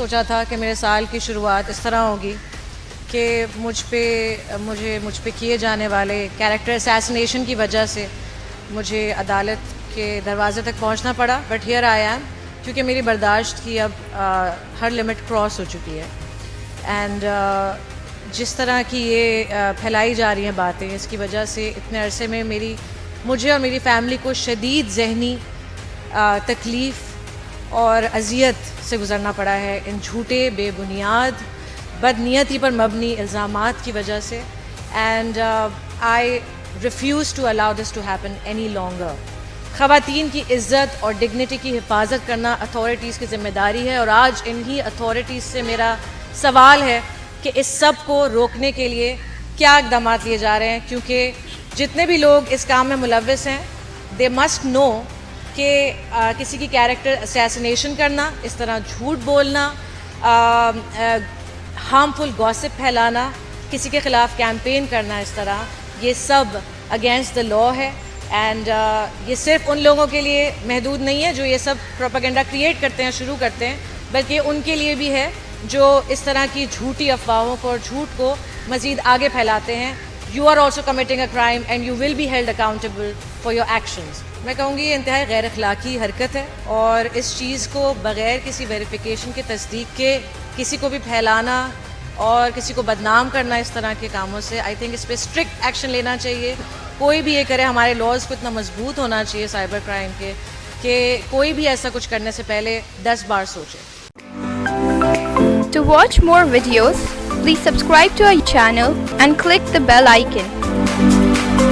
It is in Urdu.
سوچا تھا کہ میرے سال کی شروعات اس طرح ہوگی کہ مجھ پہ کیے جانے والے کیریکٹر اسیسنیشن کی وجہ سے مجھے عدالت کے دروازے تک پہنچنا پڑا. بٹ ہیئر آئی ایم, کیونکہ میری برداشت کی اب ہر لمٹ کراس ہو چکی ہے. اینڈ جس طرح کی یہ پھیلائی جا رہی ہیں باتیں, اس کی وجہ سے اتنے عرصے میں مجھے اور میری فیملی کو شدید ذہنی تکلیف اور اذیت سے گزرنا پڑا ہے ان جھوٹے, بے بنیاد, بدنیتی پر مبنی الزامات کی وجہ سے. And I refuse to allow this to happen any longer. خواتین کی عزت اور ڈگنیٹی کی حفاظت کرنا اتھارٹیز کی ذمہ داری ہے, اور آج انہی اتھارٹیز سے میرا سوال ہے کہ اس سب کو روکنے کے لیے کیا اقدامات لیے جا رہے ہیں, کیونکہ جتنے بھی لوگ اس کام میں ملوث ہیں دے مسٹ نو کہ کسی کی کیریکٹر اسیسنیشن کرنا, اس طرح جھوٹ بولنا, ہارمفل گاسپ پھیلانا, کسی کے خلاف کیمپین کرنا, اس طرح یہ سب اگینسٹ دا لا ہے. اینڈ یہ صرف ان لوگوں کے لیے محدود نہیں ہے جو یہ سب پروپیگنڈا کریٹ کرتے ہیں, شروع کرتے ہیں, بلکہ ان کے لیے بھی ہے جو اس طرح کی جھوٹی افواہوں کو اور جھوٹ کو مزید آگے پھیلاتے ہیں. You are also committing a crime and you will be held accountable for your actions. میں کہوں گی یہ انتہائی غیر اخلاقی حرکت ہے, اور اس چیز کو بغیر کسی ویریفیکیشن کے, تصدیق کے کسی کو بھی پھیلانا اور کسی کو بدنام کرنا اس طرح کے کاموں سے, آئی تھنک اس پہ اسٹرکٹ ایکشن لینا چاہیے. کوئی بھی یہ کرے, ہمارے لاز کو اتنا مضبوط ہونا چاہیے سائبر کرائم کے کہ کوئی بھی ایسا کچھ کرنے سے پہلے 10 بار سوچے. To watch more videos, please subscribe to our channel and click the bell icon.